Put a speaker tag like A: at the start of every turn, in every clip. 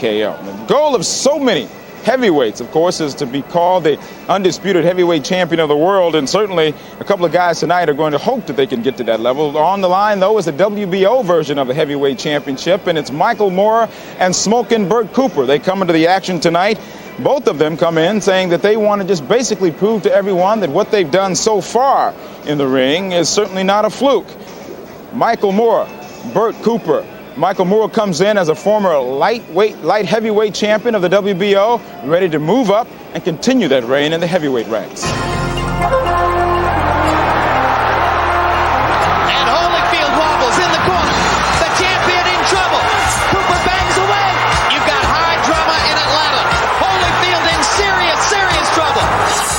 A: KO. The goal of so many heavyweights, of course, is to be called the undisputed heavyweight champion of the world, and certainly a couple of guys tonight are going to hope that they can get to that level. On the line, though, is the WBO version of the heavyweight championship, and it's Michael Moorer and Smokin Bert Cooper. They come into the action tonight. Both of them come in saying that they want to just basically prove to everyone that what they've done so far in the ring is certainly not a fluke. Michael Moorer, Bert Cooper. Michael Moorer comes in as a former light heavyweight champion of the WBO, ready to move up and continue that reign in the heavyweight ranks.
B: And Holyfield wobbles in the corner. The champion in trouble. Cooper bangs away. You've got high drama in Atlanta. Holyfield in serious trouble.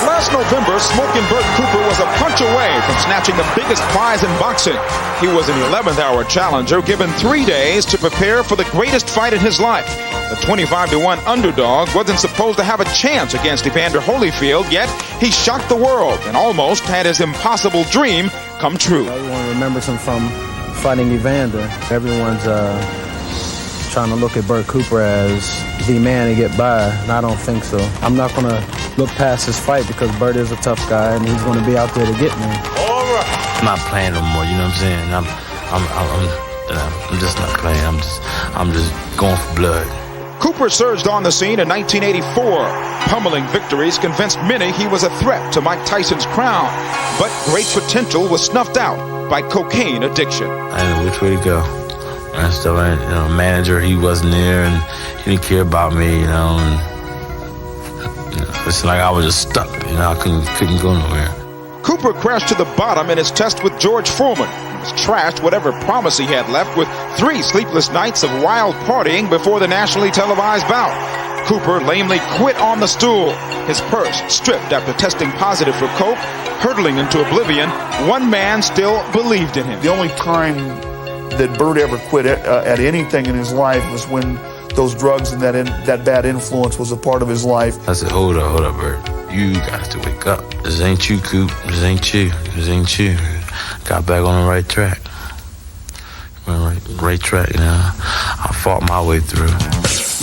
A: Last November, Smokin Bert Cooper was a punch away from snatching the biggest prize in boxing. He was an 11th-hour challenger given 3 days to prepare for the greatest fight in his life. The 25-1 underdog wasn't supposed to have a chance against Evander Holyfield, yet he shocked the world and almost had his impossible dream come true.
C: Everyone remembers him from fighting Evander. Everyone's trying to look at Bert Cooper as the man to get by, and I don't think so. I'm not going to look past this fight because Bert is a tough guy, and he's going to be out there to get me.
D: I'm not playing no more, you know what I'm saying? I'm just not playing. I'm just going for blood.
A: Cooper surged on the scene in 1984. Pummeling victories convinced many he was a threat to Mike Tyson's crown. But great potential was snuffed out by cocaine addiction.
D: I didn't know which way to go. And stuff, manager, he wasn't there, and he didn't care about me, and it's like I was just stuck, I couldn't go nowhere.
A: Cooper crashed to the bottom in his test with George Foreman. He was trashed whatever promise he had left with 3 sleepless nights of wild partying before the nationally televised bout. Cooper lamely quit on the stool. His purse stripped after testing positive for coke. Hurtling into oblivion, one man still believed in him.
E: The only time that Bert ever quit at anything in his life was when those drugs and that bad influence was a part of his life.
D: I said, hold up, Bert. You got to wake up. This ain't you, Coop. This ain't you. Got back on the right track. Right track, I fought my way through.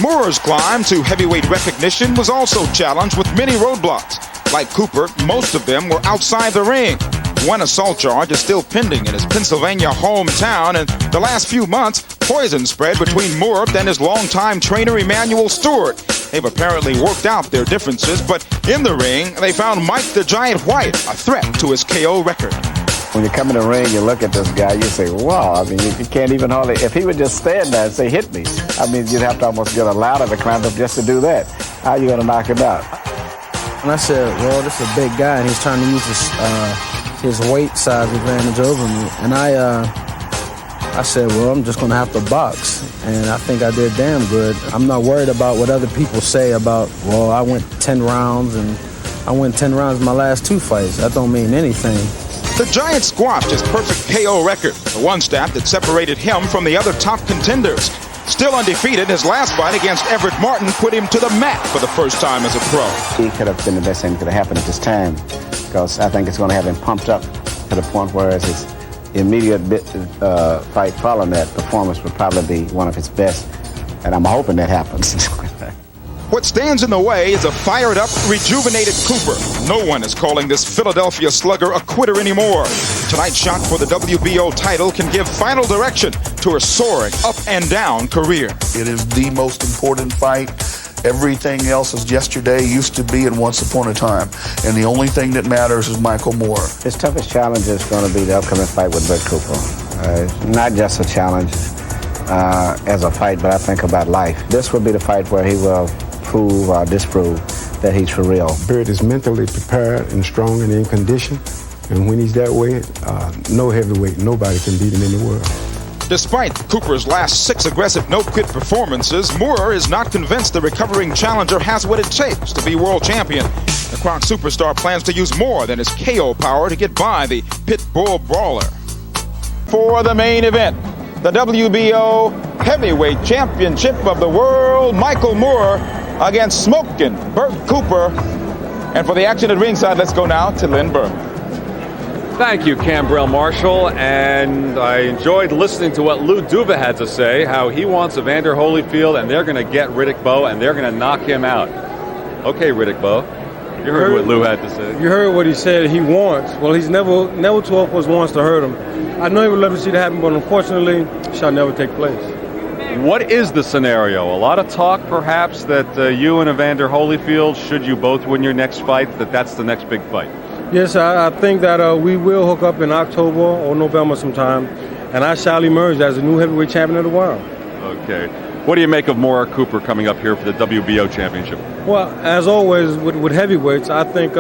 A: Moorer's climb to heavyweight recognition was also challenged with many roadblocks. Like Cooper, most of them were outside the ring. One assault charge is still pending in his Pennsylvania hometown, and the last few months, poison spread between Moorer and his longtime trainer Emanuel Stewart. They've apparently worked out their differences, but in the ring, they found Mike the Giant White a threat to his KO record.
F: When you come in the ring, you look at this guy, you say, wow, you can't even hardly, if he would just stand there and say, hit me, you'd have to almost get a ladder to climb up just to do that. How are you going to knock him out?
C: And I said, well, this is a big guy, and he's trying to use his weight size advantage over me. And I said, well, I'm just going to have to box. And I think I did damn good. I'm not worried about what other people say about, well, I went 10 rounds, and I went 10 rounds in my last 2 fights. That don't mean anything.
A: The Giant squashed his perfect KO record, the one stat that separated him from the other top contenders. Still undefeated, his last fight against Everett Martin put him to the mat for the first time as a pro.
F: He could have been the best thing that could have happened at this time, because I think it's going to have him pumped up to the point where his immediate fight following that performance would probably be one of his best, and I'm hoping that happens.
A: What stands in the way is a fired-up, rejuvenated Cooper. No one is calling this Philadelphia slugger a quitter anymore. Tonight's shot for the WBO title can give final direction to her soaring up-and-down career.
E: It is the most important fight. Everything else is yesterday, used to be, and once upon a time. And the only thing that matters is Michael Moorer.
F: His toughest challenge is going to be the upcoming fight with Bert Cooper. Not just a challenge as a fight, but I think about life. This will be the fight where he will prove or disprove that he's for real.
G: Bert is mentally prepared and strong and in condition. And when he's that way, no heavyweight, nobody can beat him in the world.
A: Despite Cooper's last 6 aggressive no-quit performances, Moorer is not convinced the recovering challenger has what it takes to be world champion. The Croc superstar plans to use more than his KO power to get by the pit bull brawler. For the main event, the WBO Heavyweight Championship of the World, Michael Moorer against Smokin Bert Cooper. And for the action at ringside, let's go now to Lynn Bert.
H: Thank you, Cambrell Marshall, and I enjoyed listening to what Lou Duva had to say, how he wants Evander Holyfield, and they're going to get Riddick Bowe, and they're going to knock him out. Okay, Riddick Bowe, you heard what Lou had to say.
I: You heard what he said he wants. Well, he's never too old for us wants to hurt him. I know he would love to see that happen, but unfortunately, it shall never take place.
H: What is the scenario? A lot of talk, perhaps, that you and Evander Holyfield, should you both win your next fight, that's the next big fight.
I: Yes, I think that we will hook up in October or November sometime, and I shall emerge as the new heavyweight champion of the world.
H: Okay. What do you make of Maura Cooper coming up here for the WBO championship?
I: Well, as always with heavyweights, I think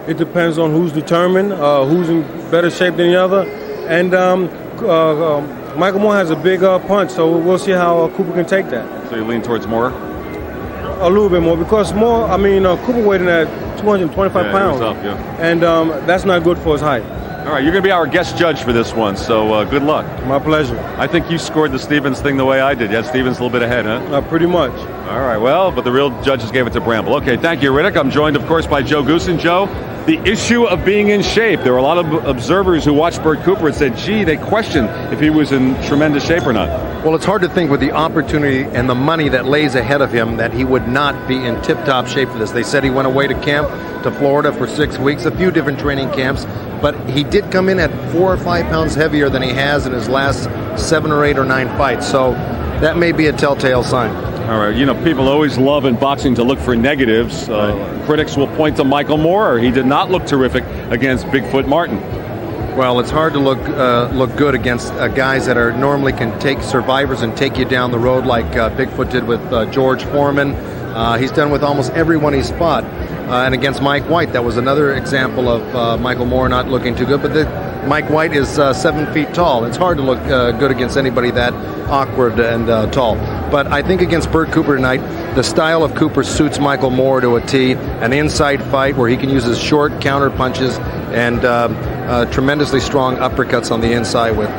I: it depends on who's determined, who's in better shape than the other, and Michael Moore has a big punch, so we'll see how Cooper can take that.
H: So you lean towards Moore?
I: A little bit more, because Cooper weighed in at 225 pounds,
H: up,
I: and that's not good for his height.
H: All right, you're going to be our guest judge for this one, so good luck.
I: My pleasure.
H: I think you scored the Stevens thing the way I did. You had Stevens a little bit ahead, huh?
I: Pretty much.
H: All right, well, but the real judges gave it to Bramble. Okay, thank you, Riddick. I'm joined, of course, by Joe Goosen. Joe, the issue of being in shape. There were a lot of observers who watched Bert Cooper and said, gee, they questioned if he was in tremendous shape or not.
J: Well, it's hard to think with the opportunity and the money that lays ahead of him that he would not be in tip-top shape for this. They said he went away to camp to Florida for 6 weeks, a few different training camps, but he did come in at 4 or 5 pounds heavier than he has in his last 7 or 8 or 9 fights. So that may be a telltale sign.
H: All right, you know, people always love in boxing to look for negatives. Critics will point to Michael Moore. He did not look terrific against Bigfoot Martin.
J: Well, it's hard to look good against guys that are normally can take survivors and take you down the road like Bigfoot did with George Foreman. He's done with almost everyone he's fought. And against Mike White, that was another example of Michael Moore not looking too good. But Mike White is 7 feet tall. It's hard to look good against anybody that awkward and tall. But I think against Bert Cooper tonight, the style of Cooper suits Michael Moore to a T. An inside fight where he can use his short counter punches and tremendously strong uppercuts on the inside with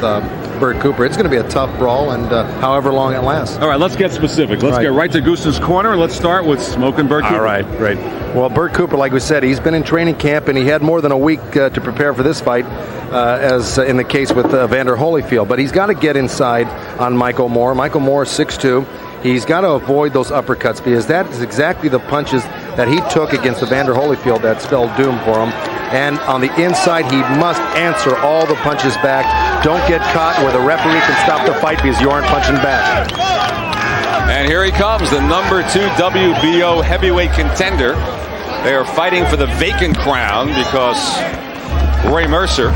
J: Bert Cooper. It's going to be a tough brawl, and however long it lasts.
H: All right, let's get specific. Let's get right to Goosen's corner. Let's start with Smokin Bert Cooper.
J: All right, great. Well, Bert Cooper, like we said, he's been in training camp, and he had more than a week to prepare for this fight, as in the case with Evander Holyfield. But he's got to get inside on Michael Moore. Michael Moore is 6'2". He's got to avoid those uppercuts, because that is exactly the punches that he took against Evander Holyfield that spelled doom for him. And on the inside, he must answer all the punches back. Don't get caught where the referee can stop the fight because you aren't punching back.
H: And here he comes, the number 2 WBO heavyweight contender. They are fighting for the vacant crown because Roy Mercer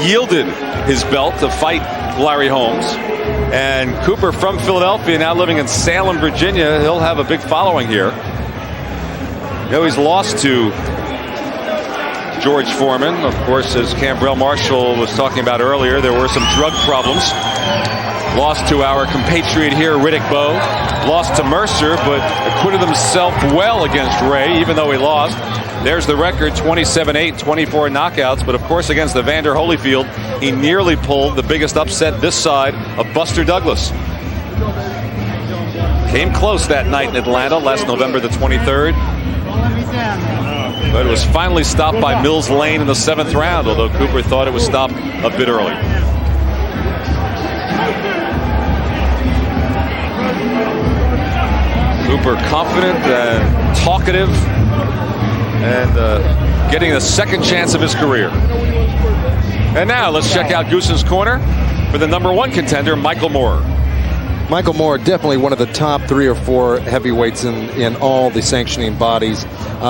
H: yielded his belt to fight Larry Holmes. And Cooper from Philadelphia, now living in Salem, Virginia, he'll have a big following here. You know, he's lost to George Foreman. Of course, as Cambrell Marshall was talking about earlier, there were some drug problems. Lost to our compatriot here, Riddick Bowe. Lost to Mercer, but acquitted himself well against Ray, even though he lost. There's the record, 27-8, 24 knockouts. But of course, against Evander Holyfield, he nearly pulled the biggest upset this side of Buster Douglas. Came close that night in Atlanta, last November the 23rd. But it was finally stopped by Mills Lane in the 7th round, although Cooper thought it was stopped a bit early. Cooper confident and talkative and getting the second chance of his career. And now let's check out Goosen's corner for the number 1 contender, Michael Moore.
J: Michael Moore, definitely one of the top 3 or 4 heavyweights in all the sanctioning bodies.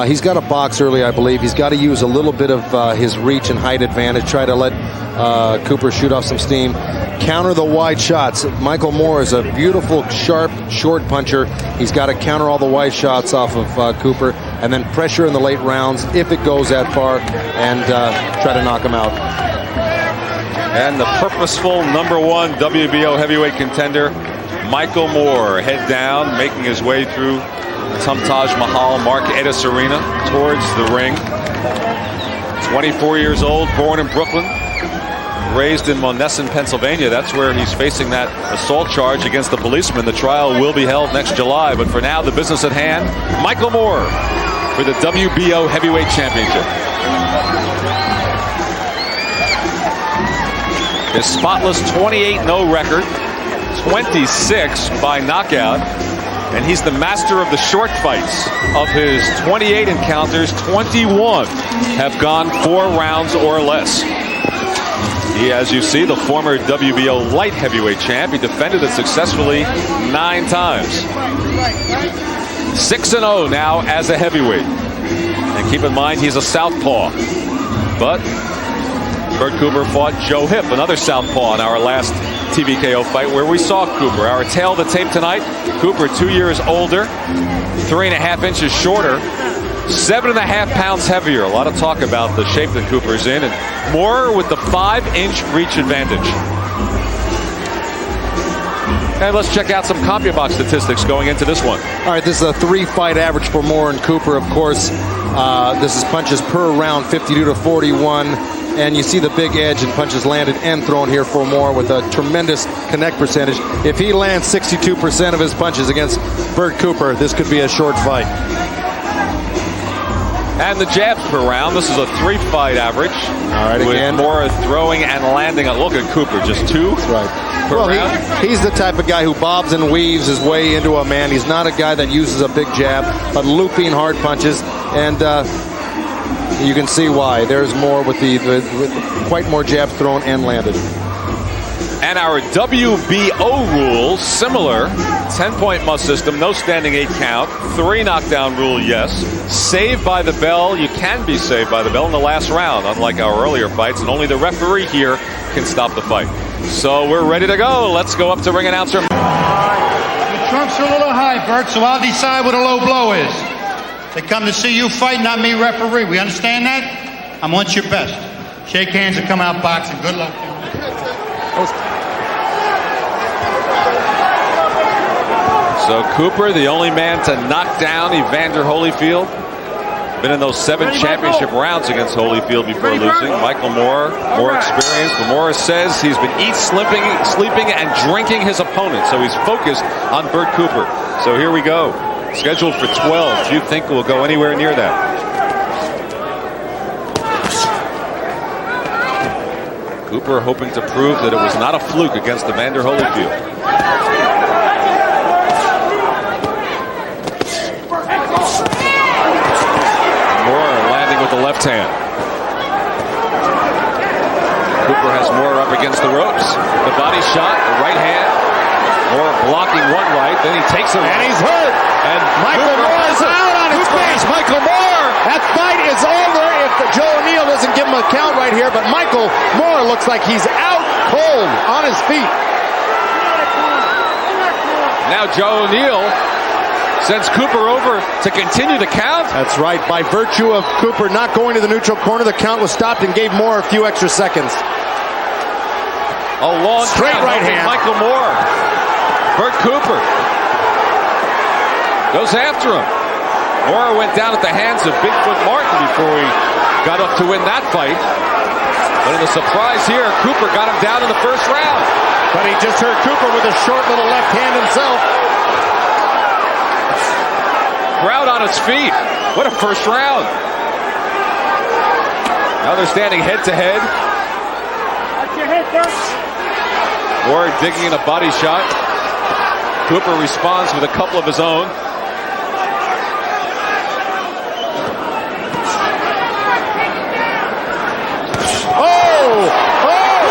J: He's got to box early, I believe. He's got to use a little bit of his reach and height advantage, try to let Cooper shoot off some steam. Counter the wide shots. Michael Moore is a beautiful, sharp, short puncher. He's got to counter all the wide shots off of Cooper, and then pressure in the late rounds, if it goes that far, and try to knock him out.
H: And the purposeful number 1 WBO heavyweight contender, Michael Moore, head down, making his way through Taj Mahal, Mark Edis Arena towards the ring. 24 years old, born in Brooklyn, raised in Monessen, Pennsylvania. That's where he's facing that assault charge against the policeman. The trial will be held next July, but for now, the business at hand, Michael Moore for the WBO Heavyweight Championship. His spotless 28-0 record, 26 by knockout. And he's the master of the short fights. Of his 28 encounters, 21 have gone 4 rounds or less. He, as you see, the former WBO light heavyweight champ. He defended it successfully 9 times. 6-0 now as a heavyweight. And keep in mind, he's a southpaw. But Bert Cooper fought Joe Hip, another southpaw, in our last TVKO fight where we saw Cooper. Our tail of the tape tonight, Cooper 2 years older, 3.5 inches shorter, 7.5 pounds heavier. A lot of talk about the shape that Cooper's in, and Moore with the 5-inch reach advantage. And let's check out some CompuBox statistics going into this one.
J: All right, this is a 3-fight average for Moore and Cooper, of course. This is punches per round, 52 to 41. And you see the big edge in punches landed and thrown here for Moore with a tremendous connect percentage. If he lands 62% of his punches against Bert Cooper, this could be a short fight.
H: And the jabs per round. This is a 3-fight average.
J: All right,
H: with
J: again.
H: Moore throwing and landing. Look at Cooper, just 2.
J: That's right.
H: Per round.
J: He's the type of guy who bobs and weaves his way into a man. He's not a guy that uses a big jab, but looping hard punches. And you can see why. There's more with quite more jabs thrown and landed.
H: And our WBO rules, similar. 10-point must system, no standing 8 count. 3 knockdown rule, yes. Saved by the bell. You can be saved by the bell in the last round, unlike our earlier fights. And only the referee here can stop the fight. So we're ready to go. Let's go up to ring announcer.
K: The trunks are a little high, Bert, so I'll decide what a low blow is. They come to see you fight, not me referee. We understand that? I want your best. Shake hands and come out boxing. Good luck.
H: So Cooper, the only man to knock down Evander Holyfield. Been in those 7 championship rounds against Holyfield before losing. Michael Moore, more experienced. But Moore says he's been sleeping, and drinking his opponent. So he's focused on Bert Cooper. So here we go. Scheduled for 12. Do you think we'll go anywhere near that? Cooper hoping to prove that it was not a fluke against Evander Holyfield. Moore landing with the left hand. Cooper has Moore up against the ropes. The body shot, the right hand. Moore blocking one right, then he takes it.
B: And he's hurt.
H: And
B: Michael Moore is out on his face. Michael Moore. That fight is over if Joe O'Neill doesn't give him a count right here. But Michael Moore looks like he's out cold on his feet.
H: Now Joe O'Neill sends Cooper over to continue the count.
J: That's right. By virtue of Cooper not going to the neutral corner, the count was stopped and gave Moore a few extra seconds.
H: A long
B: Straight
H: count
B: right hand.
H: Michael Moore. Bert Cooper goes after him. Moore went down at the hands of Bigfoot Martin before he got up to win that fight. But in the surprise here, Cooper got him down in the first round.
B: But he just hurt Cooper with a short little left hand himself.
H: Crowd on its feet. What a first round. Now they're standing head to head. Moore digging in a body shot. Cooper responds with a couple of his own.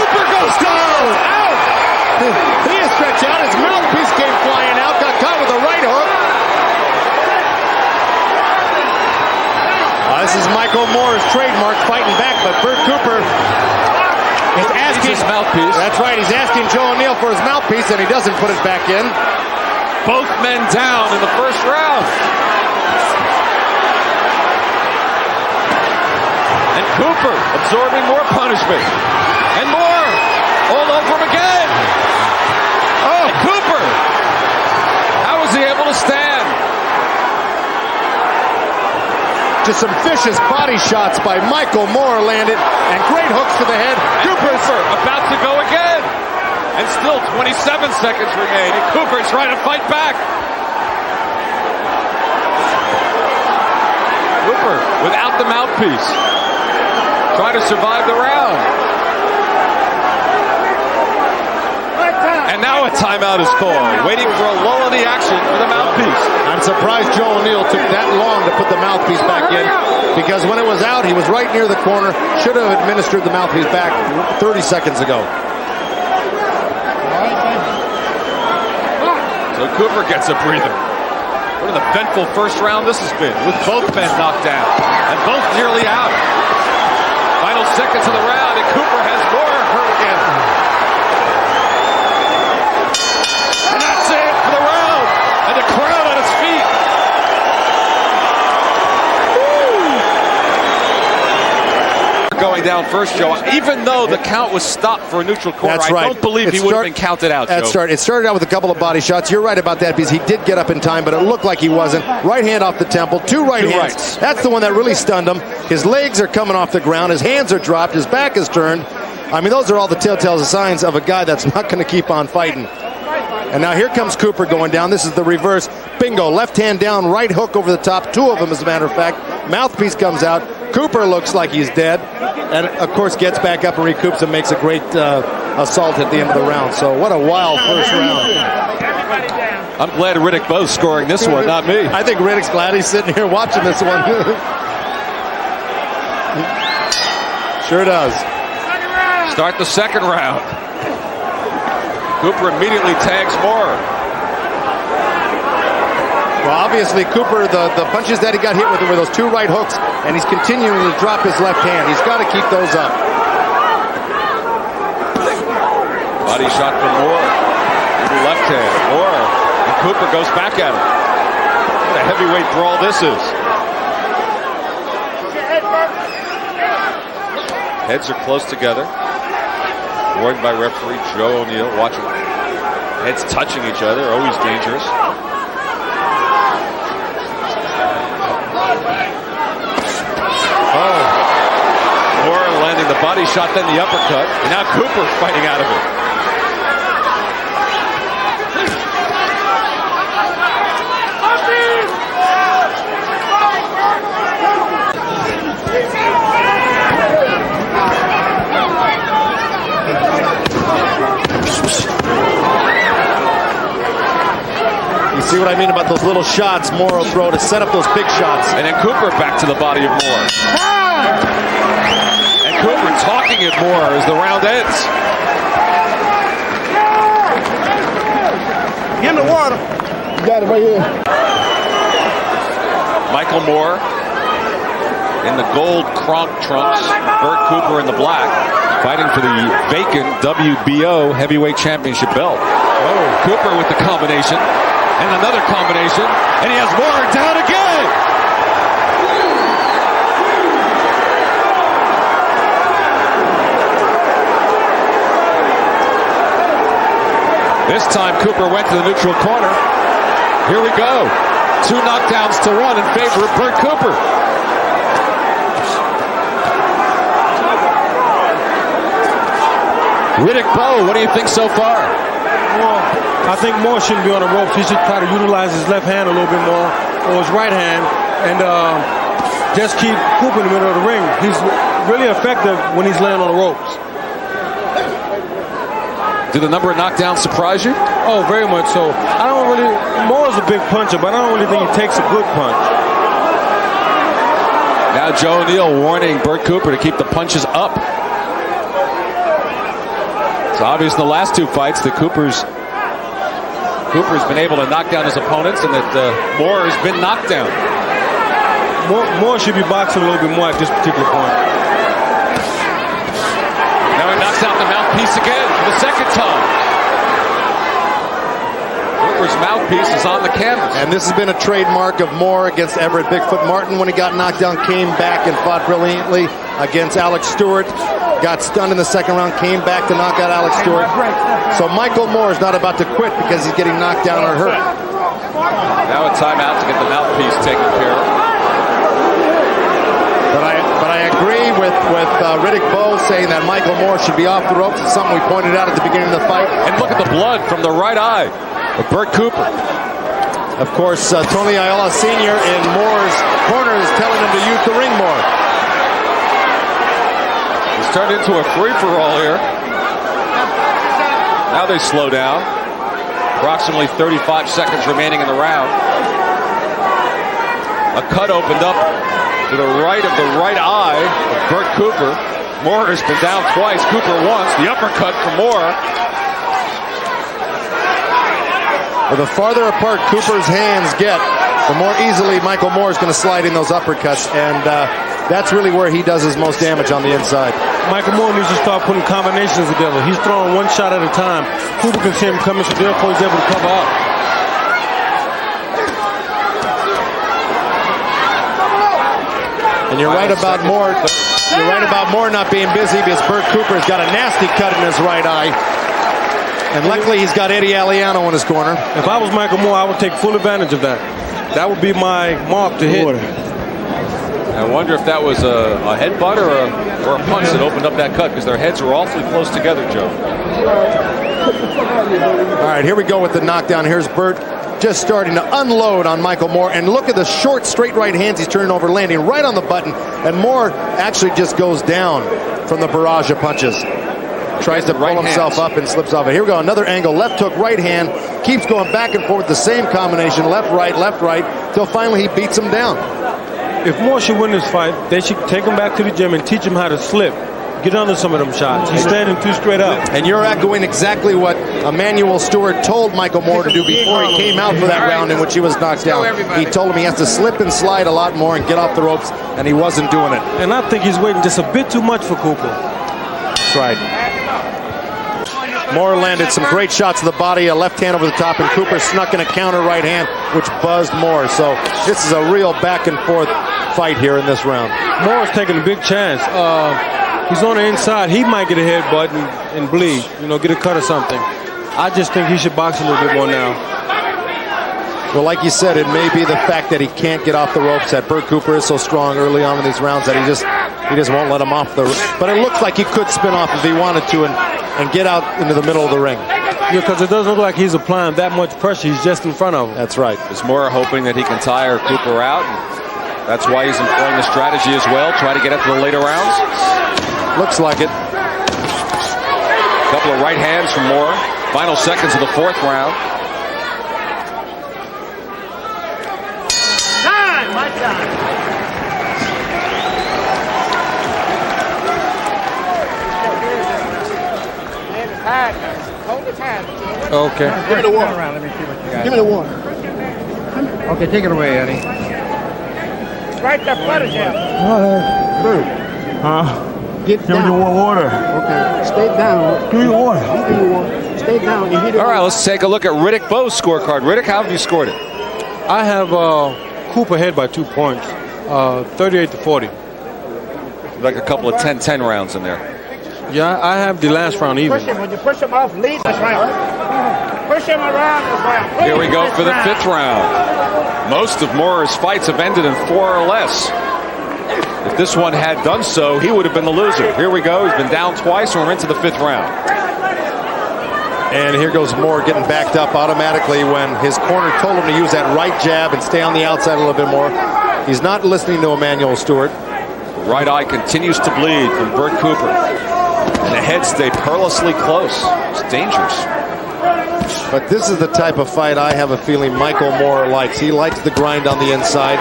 B: Cooper goes down. Out. He is stretched out. His mouthpiece came flying out. Got caught with a right hook. This is Michael Moore's trademark, fighting back, but Bert Cooper is asking
H: his mouthpiece.
B: That's right. He's asking Joe O'Neill for his mouthpiece, and he doesn't put it back in.
H: Both men down in the first round. And Cooper absorbing more punishment. And more. All over him again. Oh, Cooper. How was he able to stand?
B: Just some vicious body shots by Michael Moore landed, and great hooks to the head.
H: Cooper's about to go again. And still 27 seconds remain. And Cooper trying to fight back. Cooper without the mouthpiece. Trying to survive the round. And now a timeout is called, waiting for a lull in the action for the mouthpiece.
B: I'm surprised Joe O'Neill took that long to put the mouthpiece back in, because when it was out, he was right near the corner. Should have administered the mouthpiece back 30 seconds ago.
H: So Cooper gets a breather. What an eventful first round this has been, with both men knocked down and both nearly out. Final seconds of the round, and Cooper has more hurt again. And that's it for the round, and the crowd on its feet. Going down first, Joe. Even though the count was stopped for a neutral corner,
B: That's right.
H: I don't believe he would have been counted out, Joe.
B: It started out with a couple of body shots. You're right about that, because he did get up in time, but it looked like he wasn't. Right hand off the temple, two right hands.
H: rights.
B: That's the one that really stunned him. His legs are coming off the ground. His hands are dropped. His back is turned. I mean, those are all the telltale signs of a guy that's not going to keep on fighting. And now here comes Cooper going down. This is the reverse. Bingo. Left hand down, right hook over the top. Two of them, as a matter of fact. Mouthpiece comes out. Cooper looks like he's dead. And, of course, gets back up and recoups and makes a great assault at the end of the round. So what a wild first round.
H: I'm glad Riddick Bowe's scoring this one, not me.
B: I think Riddick's glad he's sitting here watching this one. Sure does.
H: Start the second round. Cooper immediately tags Moore.
B: Well, obviously, Cooper, the punches that he got hit with were those two right hooks, and he's continuing to drop his left hand. He's got to keep those up.
H: Body shot from Moore. Left hand. Moore. And Cooper goes back at him. What a heavyweight brawl this is. Heads are close together. Warned by referee Joe O'Neill. Watching heads touching each other. Always dangerous. Oh. Moore landing the body shot, then the uppercut. And now Cooper fighting out of it.
B: You see what I mean about those little shots Moore will throw to set up those big shots.
H: And then Cooper back to the body of Moore. And Cooper talking at Moore as the round ends.
C: Get in the water. You got it right here.
H: Michael Moore in the gold Kronk trunks. Bert Cooper in the black. Fighting for the vacant WBO heavyweight championship belt. Oh, Cooper with the combination. And another combination. And he has Moore down again. This time Cooper went to the neutral corner. Here we go. 2 knockdowns to 1 in favor of Bert Cooper. Riddick Bowe, what do you think so far?
I: Well, I think Moore shouldn't be on the ropes. He should try to utilize his left hand a little bit more, or his right hand, and just keep Cooper in the middle of the ring. He's really effective when he's laying on the ropes.
H: Did the number of knockdowns surprise you?
I: Oh, very much so. Moore's a big puncher, but I don't really think he takes a good punch.
H: Now Joe O'Neill warning Bert Cooper to keep the punches up. It's obvious in the last 2 fights that Cooper's been able to knock down his opponents, and that Moore has been knocked down.
I: Moore should be boxing a little bit more at this particular point.
H: Now he knocks out the mouthpiece again for the second time. Cooper's mouthpiece is on the canvas.
B: And this has been a trademark of Moore against Everett Bigfoot Martin. When he got knocked down, came back and fought brilliantly against Alex Stewart. Got stunned in the second round, came back to knock out Alex Stewart. So Michael Moore is not about to quit because he's getting knocked down or hurt.
H: Now a timeout to get the mouthpiece taken care of.
B: But I agree with Riddick Bowe saying that Michael Moore should be off the ropes. It's something we pointed out at the beginning of the fight.
H: And look at the blood from the right eye of Bert Cooper.
B: Of course, Tony Ayala Sr. in Moore's corner is telling him to use the ring more.
H: It's turned into a free-for-all here. Now they slow down. Approximately 35 seconds remaining in the round. A cut opened up to the right of the right eye of Bert Cooper. Moore has been down twice. Cooper once. The uppercut for Moore.
B: Well, the farther apart Cooper's hands get, the more easily Michael Moore is going to slide in those uppercuts, and that's really where he does his most damage on the inside.
I: Michael Moore needs to start putting combinations together. He's throwing one shot at a time. Cooper can see him coming, so therefore he's able to cover up.
B: And you're right about Moore. You're right about Moore not being busy because Bert Cooper has got a nasty cut in his right eye. And luckily he's got Eddie Aliano in his corner.
I: If I was Michael Moore, I would take full advantage of that. That would be my mark to hit.
H: I wonder if that was a headbutt or a punch that opened up that cut, because their heads were awfully close together, Joe.
B: All right, here we go with the knockdown. Here's Bert just starting to unload on Michael Moore. And look at the short, straight right hands he's turning over, landing right on the button. And Moore actually just goes down from the barrage of punches. Tries to pull himself up and slips off it. Here we go, another angle. Left hook, right hand. Keeps going back and forth, the same combination. Left, right, till finally he beats him down.
I: If Moore should win this fight, they should take him back to the gym and teach him how to slip. Get under some of them shots. He's standing too straight up.
B: And you're echoing exactly what Emmanuel Stewart told Michael Moore to do before he came out for that round in which he was knocked down. He told him he has to slip and slide a lot more and get off the ropes, and he wasn't doing it.
I: And I think he's waiting just a bit too much for Cooper.
B: That's right. Moore landed some great shots to the body, a left hand over the top, and Cooper snuck in a counter right hand, which buzzed Moore. So this is a real back and forth fight here in this round.
I: Moore's taking a big chance. He's on the inside. He might get a headbutt and bleed, get a cut or something. I just think he should box a little bit more now.
B: Well, like you said, it may be the fact that he can't get off the ropes, that Bert Cooper is so strong early on in these rounds that he just won't let him off the ropes. But it looks like he could spin off if he wanted to and get out into the middle of the ring.
I: Yeah, because it doesn't look like he's applying that much pressure. He's just in front of him.
B: That's right.
H: Is Moore hoping that he can tire Cooper out? And that's why he's employing the strategy as well, try to get up to the later rounds.
B: Looks like it.
H: A couple of right hands from Moore. Final seconds of the fourth round.
L: My time.
I: Okay.
L: Give me the water. Let me see what you got. Give me the water. Okay, take it away, Eddie. Right there, flutter jab. Get down. Give me water. Okay, stay down. Give me water. Give me water. Stay down.
H: All right, let's take a look at Riddick Bowe's scorecard. Riddick, how have you scored it?
I: I have Cooper ahead by 2 points, 38-40.
H: Like a couple of 10-10 rounds in there.
I: Yeah, I have the last round even.
L: Push him. When you push him off, lead this round. Push him around this round.
H: Here we go for the fifth round. Most of Moore's fights have ended in 4 or less. If this one had done so, he would have been the loser. Here we go. He's been down twice, and we're into the fifth round.
B: And here goes Moore getting backed up automatically when his corner told him to use that right jab and stay on the outside a little bit more. He's not listening to Emmanuel Stewart.
H: The right eye continues to bleed from Bert Cooper. And the heads stay perilously close. It's dangerous.
B: But this is the type of fight I have a feeling Michael Moore likes. He likes the grind on the inside.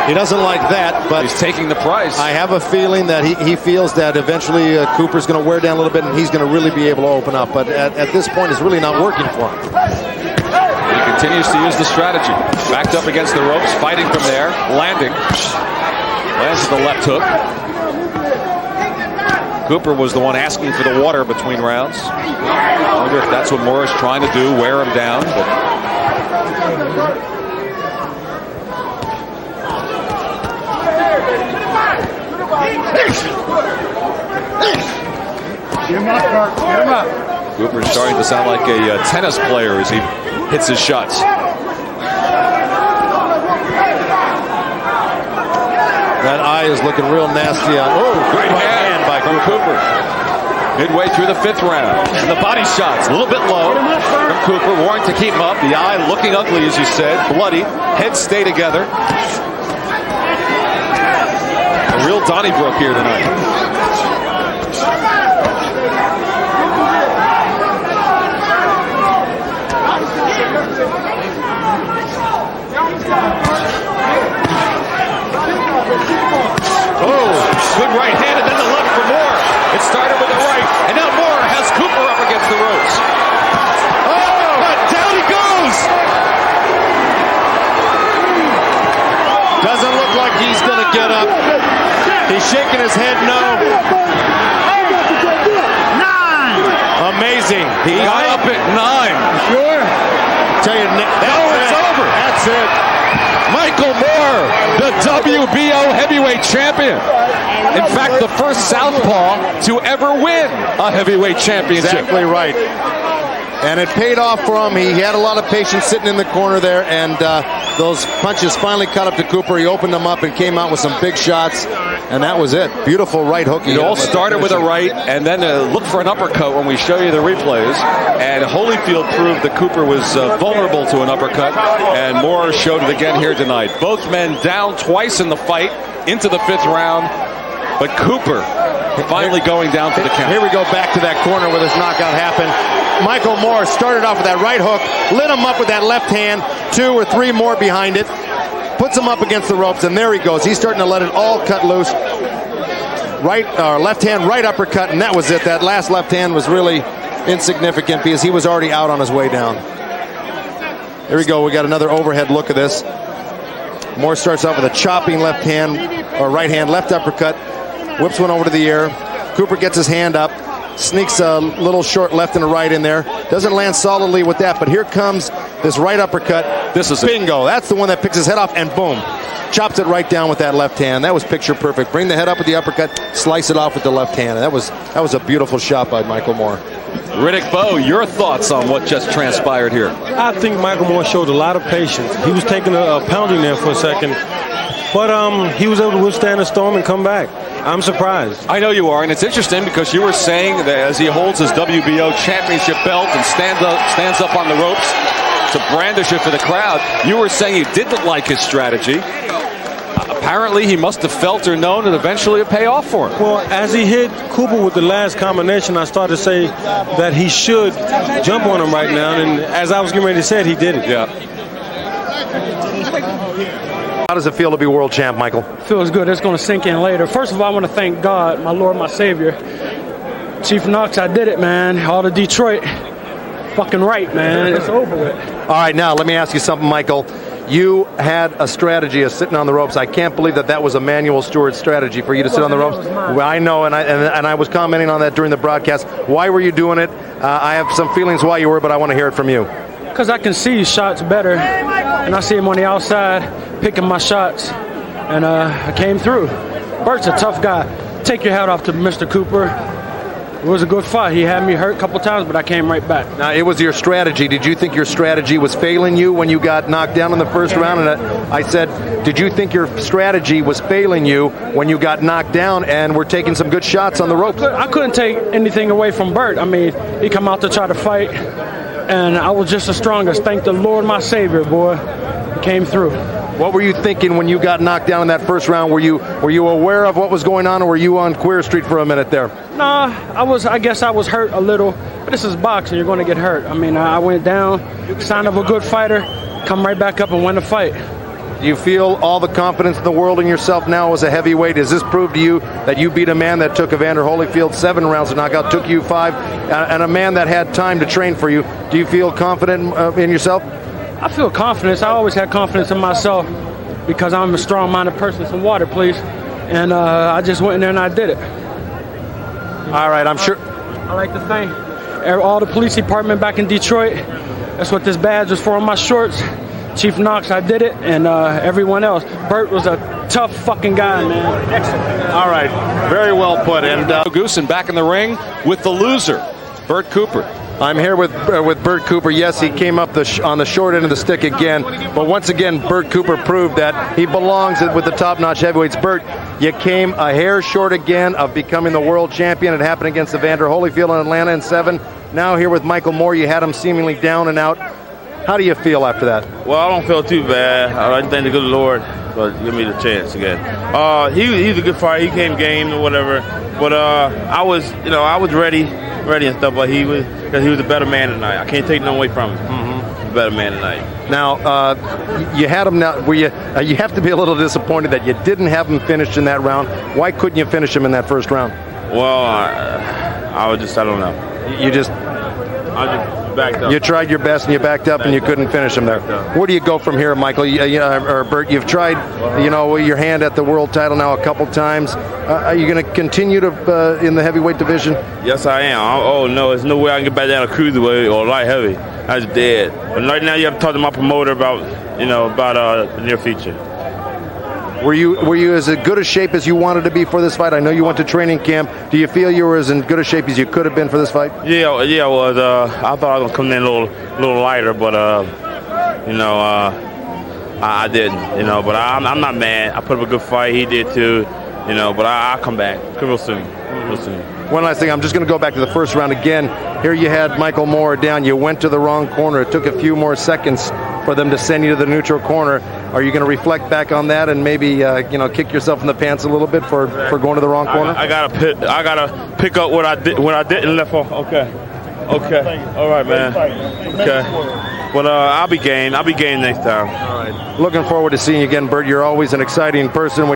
B: He doesn't like that, but
H: he's taking the price.
B: I have a feeling that he feels that eventually Cooper's going to wear down a little bit and he's going to really be able to open up. But at this point, it's really not working for him.
H: He continues to use the strategy. Backed up against the ropes, fighting from there, landing. Lands with the left hook. Cooper was the one asking for the water between rounds. I wonder if that's what Moore is trying to do, wear him down.
L: Get him up, Bert. Get him up.
H: Cooper's starting to sound like a tennis player as he hits his shots.
B: That eye is looking real nasty on. Oh, great hand by Cooper.
H: Midway through the fifth round. And the body shots a little bit low from Cooper, wanting to keep him up. The eye looking ugly, as you said. Bloody. Heads stay together. A real Donnybrook here tonight.
B: Doesn't look like he's going to get up. He's shaking his head no. 9. Amazing.
H: He got up at 9.
L: Sure.
B: Tell you,
H: It's over.
B: That's it.
H: Michael Moore, the WBO heavyweight champion. In fact, the first southpaw to ever win a heavyweight championship.
B: Exactly right. And it paid off for him. He had a lot of patience sitting in the corner there, and those punches finally caught up to Cooper. He opened them up and came out with some big shots, and that was it. Beautiful right hook.
H: It all started with a right, and then look for an uppercut when we show you the replays. And Holyfield proved that Cooper was vulnerable to an uppercut, and Moore showed it again here tonight. Both men down twice in the fight into the 5th round, but Cooper finally going down for the count.
B: Here we go back to that corner where this knockout happened. Michael Moore started off with that right hook, lit him up with that left hand, 2 or 3 more behind it, puts him up against the ropes, and there he goes. He's starting to let it all cut loose. Left hand, right uppercut, and that was it. That last left hand was really insignificant because he was already out on his way down. Here we go. We got another overhead look at this. Moore starts off with a chopping left hand, or right hand, left uppercut, whips one over to the air. Cooper gets his hand up, sneaks a little short left and a right in there. Doesn't land solidly with that, but here comes this right uppercut.
H: This is
B: bingo. That's the one that picks his head off, and boom. Chops it right down with that left hand. That was picture perfect. Bring the head up with the uppercut, slice it off with the left hand. That was a beautiful shot by Michael Moore.
H: Riddick Bowe, your thoughts on what just transpired here?
I: I think Michael Moore showed a lot of patience. He was taking a pounding there for a second, but he was able to withstand the storm and come back. I'm surprised.
H: I know you are, and it's interesting because you were saying that as he holds his WBO championship belt and stands up on the ropes to brandish it for the crowd, you were saying you didn't like his strategy. Apparently, he must have felt or known that eventually it pay off for him.
I: Well, as he hit Cooper with the last combination, I started to say that he should jump on him right now, and as I was getting ready to say it, he did it.
H: Yeah.
B: How does it feel to be world champ, Michael?
M: Feels good. It's going to sink in later. First of all, I want to thank God, my Lord, my Savior. Chief Knox, I did it, man. All the Detroit. Fucking right, man. It's over with.
B: All right, now let me ask you something, Michael. You had a strategy of sitting on the ropes. I can't believe that was Emmanuel Stewart's strategy for you to sit on the ropes. Well, I know, and I was commenting on that during the broadcast. Why were you doing it? I have some feelings why you were, but I want to hear it from you.
M: Because I can see shots better, and I see him on the outside picking my shots, and I came through. Bert's a tough guy. Take your hat off to Mr. Cooper. It was a good fight. He had me hurt a couple times, but I came right back.
B: Now, it was your strategy. Did you think your strategy was failing you when you got knocked down in the first round? And I said, did you think your strategy was failing you when you got knocked down and were taking some good shots on the ropes?
M: I couldn't take anything away from Bert. I mean, he come out to try to fight, and I was just the strongest. Thank the Lord, my Savior, boy. He came through.
B: What were you thinking when you got knocked down in that first round? Were you aware of what was going on, or were you on Queer Street for a minute there?
M: Nah, I guess I was hurt a little. But this is boxing. You're going to get hurt. I mean, I went down, sign of a good fighter, come right back up and win the fight.
B: Do you feel all the confidence in the world in yourself now as a heavyweight? Does this prove to you that you beat a man that took Evander Holyfield 7 rounds to knockout, took you 5, and a man that had time to train for you? Do you feel confident in yourself?
M: I feel confidence. I always had confidence in myself because I'm a strong-minded person. Some water, please. And I just went in there and I did it.
B: All right, I'm sure.
M: I like to thank all the police department back in Detroit. That's what this badge was for on my shorts. Chief Knox, I did it, and everyone else. Bert was a tough fucking guy, man. Excellent.
B: All right, very well put. And
H: Goosen back in the ring with the loser, Bert Cooper.
B: I'm here with Bert Cooper. Yes, he came up on the short end of the stick again, but once again, Bert Cooper proved that he belongs with the top-notch heavyweights. Bert, you came a hair short again of becoming the world champion. It happened against Evander Holyfield in Atlanta in 7. Now here with Michael Moore, you had him seemingly down and out. How do you feel after that?
N: Well, I don't feel too bad. I thank the good Lord for giving me the chance again. He's a good fighter. He came game or whatever, but I was ready and stuff. But he was a better man tonight. I can't take no away from him. He's a better man tonight.
B: Now you had him. Now, you have to be a little disappointed that you didn't have him finished in that round. Why couldn't you finish him in that first round?
N: Well, I don't know. backed up.
B: You tried your best and you backed up and you couldn't finish him there. Where do you go from here, Michael? Or Bert, you've tried, your hand at the world title now a couple times. Are you going to continue to in the heavyweight division?
N: Yes, I am. Oh no, there's no way I can get back down to cruiserweight or light heavy. That's dead. But right now, you have to talk to my promoter about the near future.
B: Were you as good a shape as you wanted to be for this fight? I know you went to training camp. Do you feel you were as in good a shape as you could have been for this fight?
N: Yeah, I was. I thought I was gonna come in a little lighter, but I didn't. But I'm not mad. I put up a good fight. He did too. But I'll come back real soon.
B: One last thing. I'm just going to go back to the first round again. Here you had Michael Moore down. You went to the wrong corner. It took a few more seconds for them to send you to the neutral corner. Are you going to reflect back on that and maybe kick yourself in the pants a little bit for going to the wrong corner?
N: I gotta pick up what I didn't left off. Okay. All right, man. Okay. But I'll be game. I'll be game next time.
B: All right. Looking forward to seeing you again, Bert. You're always an exciting person.